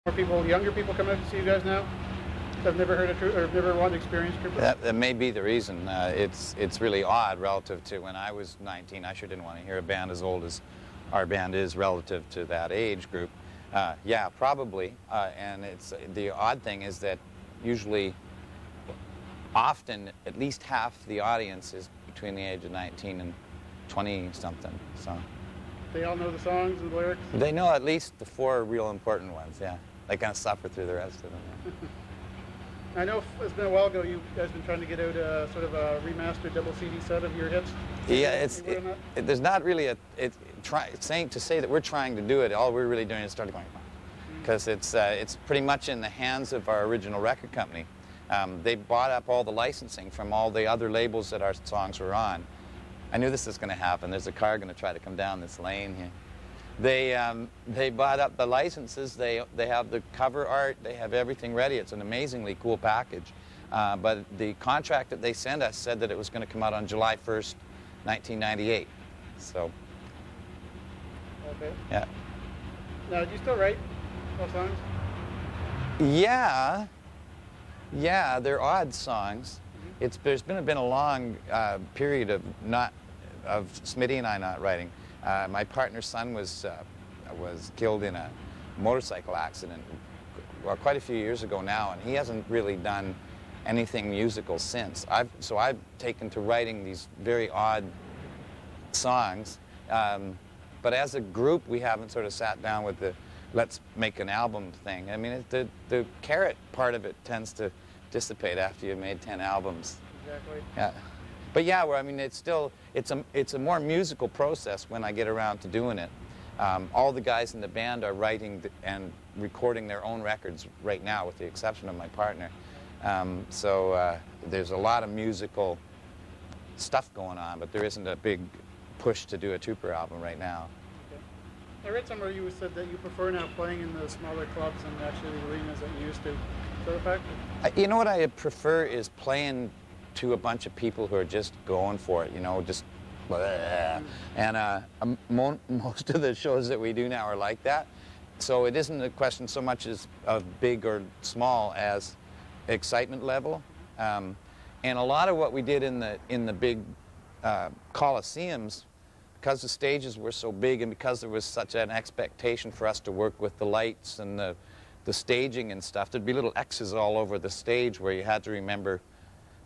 More people, younger people come out to see you guys now? I've never heard of or never wanted to experience Trooper. That may be the reason. It's really odd relative to when I was 19. I sure didn't want to hear a band as old as our band is relative to that age group. Yeah, probably. And it's the odd thing is that usually, often, at least half the audience is between the age of 19 and 20-something. So they all know the songs and the lyrics? They know at least the four real important ones, yeah. They kind of suffer through the rest of them. Yeah. I know it's been a while ago you guys been trying to get out a sort of a remastered double CD set of your hits. Yeah, there's not really to say that we're trying to do it. All we're really doing is start going, because it's pretty much in the hands of our original record company. They bought up all the licensing from all the other labels that our songs were on. I knew this was going to happen. There's a car going to try to come down this lane here. They bought up the licenses. They have the cover art. They have everything ready. It's an amazingly cool package. But the contract that they sent us said that it was going to come out on July 1st, 1998. So. Okay. Yeah. Now, do you still write all songs? Yeah. Yeah, they're odd songs. Mm-hmm. There's been a long period of Smitty and I not writing. My partner's son was killed in a motorcycle accident quite a few years ago now, and he hasn't really done anything musical since. So I've taken to writing these very odd songs, but as a group we haven't sort of sat down with the let's make an album thing. I mean, the carrot part of it tends to dissipate after you've made 10 albums. Exactly. Yeah. But yeah, I mean, it's a more musical process when I get around to doing it. All the guys in the band are writing and recording their own records right now, with the exception of my partner. So there's a lot of musical stuff going on, but there isn't a big push to do a Trooper album right now. Okay. I read somewhere you said that you prefer now playing in the smaller clubs and actually the arenas that you used to. Is that a fact? You know what I prefer is playing to a bunch of people who are just going for it, you know, just blah. And most of the shows that we do now are like that. So it isn't a question so much as of big or small as excitement level. And a lot of what we did in the big coliseums, because the stages were so big and because there was such an expectation for us to work with the lights and the staging and stuff, there'd be little X's all over the stage where you had to remember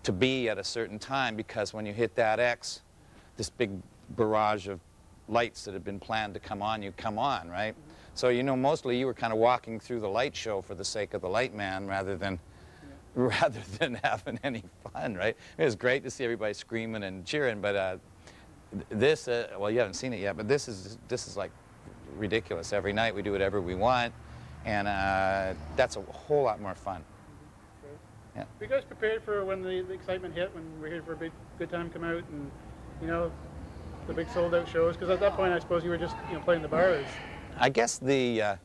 to be at a certain time, because when you hit that X, this big barrage of lights that had been planned to come on you come on, right? Mm-hmm. So, you know, mostly you were kind of walking through the light show for the sake of the light man rather than having any fun, right? It was great to see everybody screaming and cheering, but this, well, you haven't seen it yet, but this is like ridiculous. Every night we do whatever we want, and that's a whole lot more fun. Yeah. Were you guys prepared for when the excitement hit, when we're here for a big good time come out, and you know, the big sold out shows? Because at that point I suppose you were just, you know, playing the bars. I guess the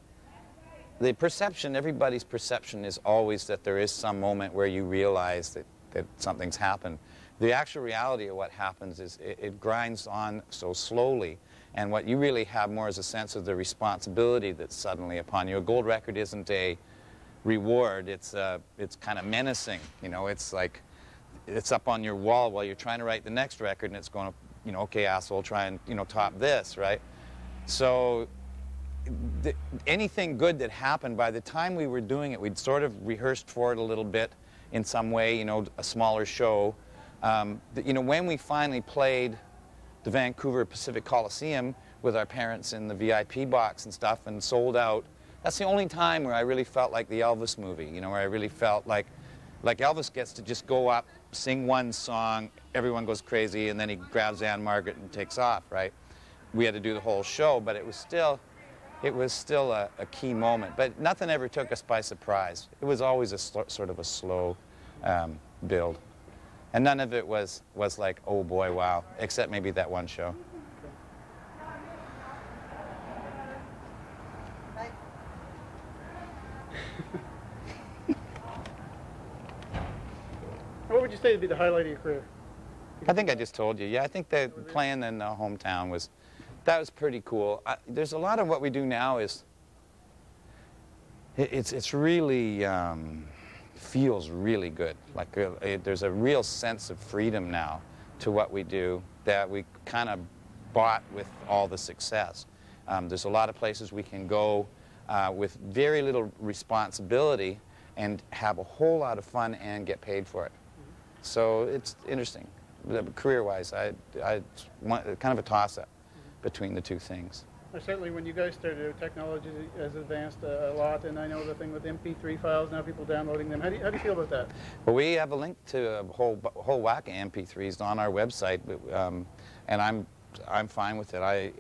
perception, everybody's perception is always that there is some moment where you realize that something's happened. The actual reality of what happens is it grinds on so slowly, and what you really have more is a sense of the responsibility that's suddenly upon you. A gold record isn't a reward, it's kind of menacing, you know. It's like it's up on your wall while you're trying to write the next record, and it's going to, you know, okay, asshole, try and, you know, top this, right? So anything good that happened, by the time we were doing it, we'd sort of rehearsed for it a little bit in some way, you know, a smaller show. You know, when we finally played the Vancouver Pacific Coliseum with our parents in the VIP box and stuff and sold out, that's the only time where I really felt like the Elvis movie, you know, where I really felt like Elvis gets to just go up, sing one song, everyone goes crazy, and then he grabs Anne Margaret and takes off, right? We had to do the whole show, but it was still a key moment. But nothing ever took us by surprise. It was always a sort of a slow build. And none of it was like, oh boy, wow, except maybe that one show. What would you say would be the highlight of your career? I think I just told you. Yeah, I think that playing in the hometown that was pretty cool. There's a lot of what we do now is It's really feels really good. Like there's a real sense of freedom now to what we do that we kind of bought with all the success. There's a lot of places we can go with very little responsibility and have a whole lot of fun and get paid for it. So it's interesting. Career-wise, I want kind of a toss-up between the two things. Well, certainly when you guys started, technology has advanced a lot, and I know the thing with MP3 files, now people downloading them. How do you feel about that? Well, we have a link to a whole whack of MP3s on our website, and I'm fine with it.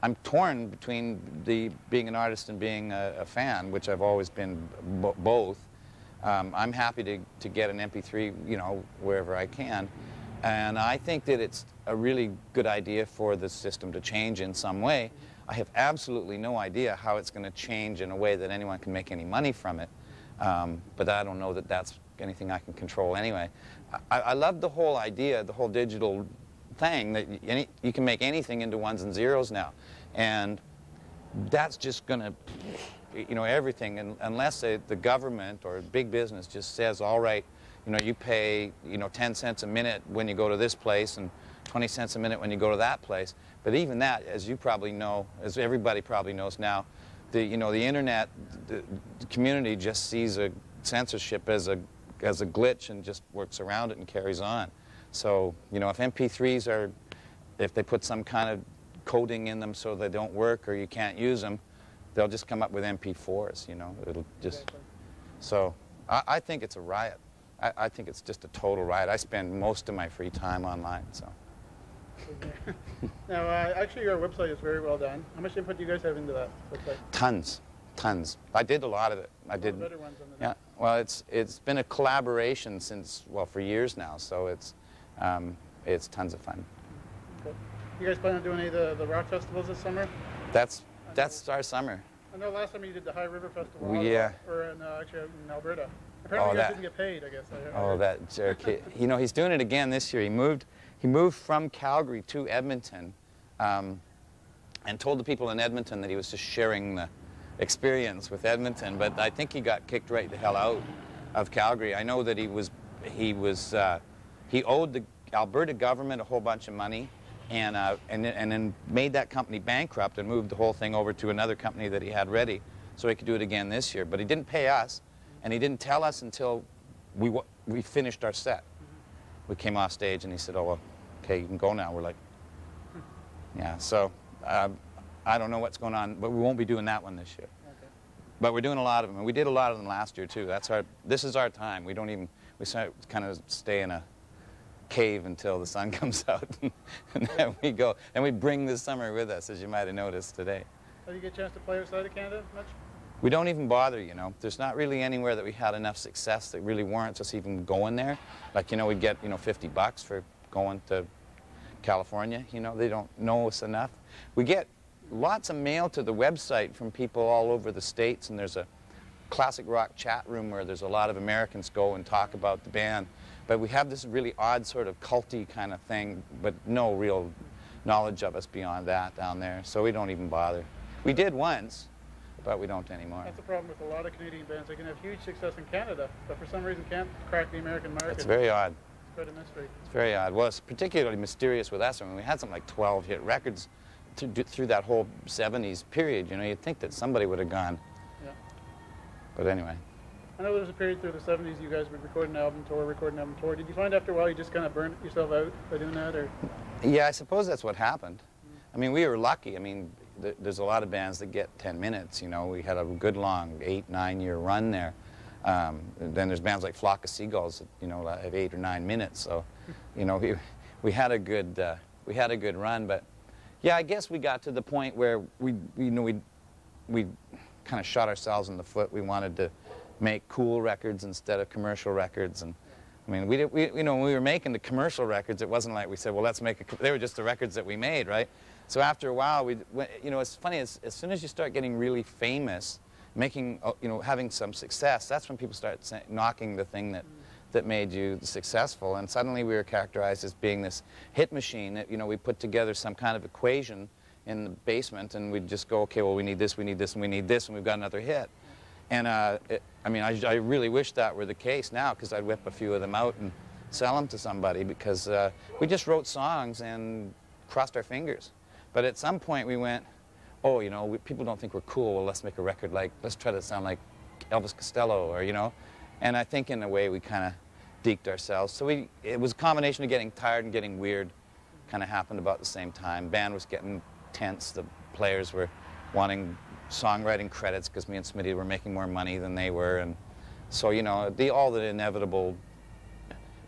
I'm torn between being an artist and being a fan, which I've always been both. I'm happy to get an MP3, you know, wherever I can. And I think that it's a really good idea for the system to change in some way. I have absolutely no idea how it's going to change in a way that anyone can make any money from it. But I don't know that that's anything I can control anyway. I love the whole idea, the whole digital thing, that you can make anything into ones and zeros now. And that's just going to, you know, everything, unless the government or big business just says, all right, you know, you pay, you know, 10 cents a minute when you go to this place and 20 cents a minute when you go to that place. But even that, as you probably know, as everybody probably knows now, you know, the internet, the community just sees a censorship as a glitch and just works around it and carries on. So, you know, if MP3s are, if they put some kind of coding in them so they don't work or you can't use them, they'll just come up with MP4s, you know. It'll just, exactly. So I think it's a riot. I think it's just a total riot. I spend most of my free time online, so. Now, actually, your website is very well done. How much input do you guys have into that website? Tons, tons. I did a lot of it. I did. Better ones on the yeah. Well, it's been a collaboration since, well, for years now. So it's tons of fun. Okay. You guys plan on doing any of the rock festivals this summer? That's our summer. I know last time you did the High River Festival. Yeah. Or actually in Alberta. Apparently you guys didn't get paid, I guess. That jerk. You know, he's doing it again this year. He moved from Calgary to Edmonton and told the people in Edmonton that he was just sharing the experience with Edmonton, but I think he got kicked right the hell out of Calgary. I know that he owed the Alberta government a whole bunch of money and then made that company bankrupt and moved the whole thing over to another company that he had ready so he could do it again this year. But he didn't pay us. And he didn't tell us until we finished our set. We came off stage and he said, oh, well, okay, you can go now. We're like, yeah, so I don't know what's going on, but we won't be doing that one this year. Okay. But we're doing a lot of them, and we did a lot of them last year too. This is our time. We kind of stay in a cave until the sun comes out, and then we go. And we bring the summer with us, as you might have noticed today. Do you get a chance to play outside of Canada much? We don't even bother, you know. There's not really anywhere that we had enough success that really warrants us even going there. Like, you know, we'd get, you know, $50 for going to California. You know, they don't know us enough. We get lots of mail to the website from people all over the States, and there's a classic rock chat room where there's a lot of Americans go and talk about the band. But we have this really odd sort of culty kind of thing, but no real knowledge of us beyond that down there. So we don't even bother. We did once, but we don't anymore. That's the problem with a lot of Canadian bands. They can have huge success in Canada, but for some reason can't crack the American market. It's very odd. It's quite a mystery. It's very odd. Well, it's particularly mysterious with us. I mean, we had something like 12 hit records through that whole 70s period. You know, you'd think that somebody would have gone. Yeah. But anyway. I know there was a period through the 70s you guys would record an album tour. Did you find after a while you just kind of burned yourself out by doing that, or? Yeah, I suppose that's what happened. I mean, we were lucky. I mean, there's a lot of bands that get 10 minutes, you know. We had a good long 8-9 year run there. Then there's bands like Flock of Seagulls that, you know, have 8 or 9 minutes. So, you know, we had a good run. But yeah, I guess we got to the point where we kind of shot ourselves in the foot. We wanted to make cool records instead of commercial records. And I mean, you know, when we were making the commercial records, it wasn't like we said, well, let's make they were just the records that we made, right? So after a while, you know, it's funny, as soon as you start getting really famous, making, you know, having some success, that's when people start knocking the thing that made you successful. And suddenly we were characterized as being this hit machine that, you know, we put together some kind of equation in the basement, and we'd just go, okay, well, we need this, we need this, and we need this, and we've got another hit. And I mean, I really wish that were the case now, because I'd whip a few of them out and sell them to somebody, because we just wrote songs and crossed our fingers. But at some point we went, oh, you know, people don't think we're cool, well, let's make a record like, let's try to sound like Elvis Costello, or, you know. And I think in a way we kind of deked ourselves. So it was a combination of getting tired and getting weird, kind of happened about the same time. Band was getting tense, the players were wanting songwriting credits because me and Smitty were making more money than they were, and so, you know, all the inevitable,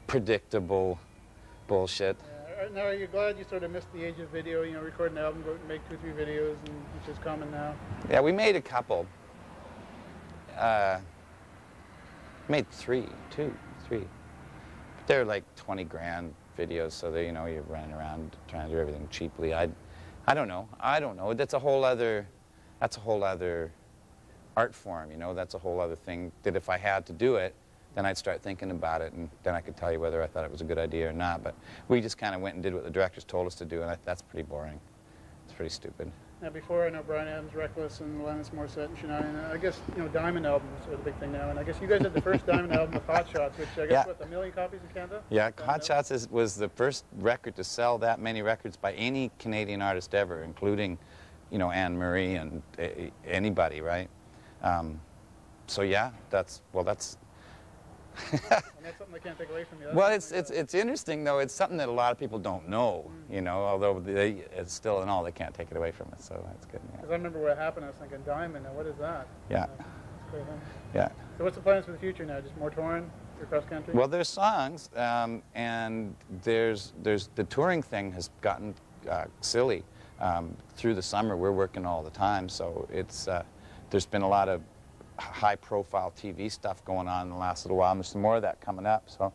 predictable bullshit. Now, are you glad you sort of missed the age of video, you know, record an album, go make 2 or 3 videos, and which is common now? Yeah, we made a couple. Made 2, 3. But they're like 20 grand videos, so they, you know, you're running around trying to do everything cheaply. I don't know. That's a whole other art form, you know. That's a whole other thing that if I had to do it, then I'd start thinking about it, and then I could tell you whether I thought it was a good idea or not. But we just kind of went and did what the directors told us to do, and that's pretty boring. It's pretty stupid. Now, before, I know Bryan Adams, Reckless, and Alanis Morissette, and Shania, and I guess, you know, Diamond albums are the big thing now, and I guess you guys had the first Diamond album with Hot Shots, which I guess, what, 1 million copies in Canada? Yeah, Hot Shots was the first record to sell that many records by any Canadian artist ever, including, you know, Anne Marie and anybody, right? So yeah, that's and that's something they can't take away from you. Well, it's interesting though. It's something that a lot of people don't know, you know. Although it's still in all, they can't take it away from us. So that's good. Because I remember what happened. I was thinking, Diamond. Now what is that? Yeah. That's cool, huh? Yeah. So what's the plans for the future now? Just more touring across country? Well, there's songs, and there's the touring thing has gotten silly. Through the summer, we're working all the time, so it's there's been a lot of high-profile TV stuff going on in the last little while, and there's some more of that coming up. So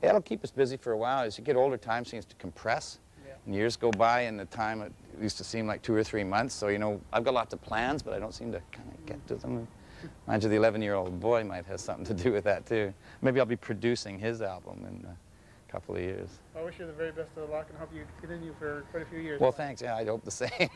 yeah, it'll keep us busy for a while. As you get older, time seems to compress. Yeah. And years go by, and the time it used to seem like 2 or 3 months. So, you know, I've got lots of plans, but I don't seem to kind of get to them. Mind you, the 11-year-old boy might have something to do with that too. Maybe I'll be producing his album in a couple of years. I wish you the very best of luck, and hope you continue for quite a few years. Well, thanks. Yeah, I hope the same.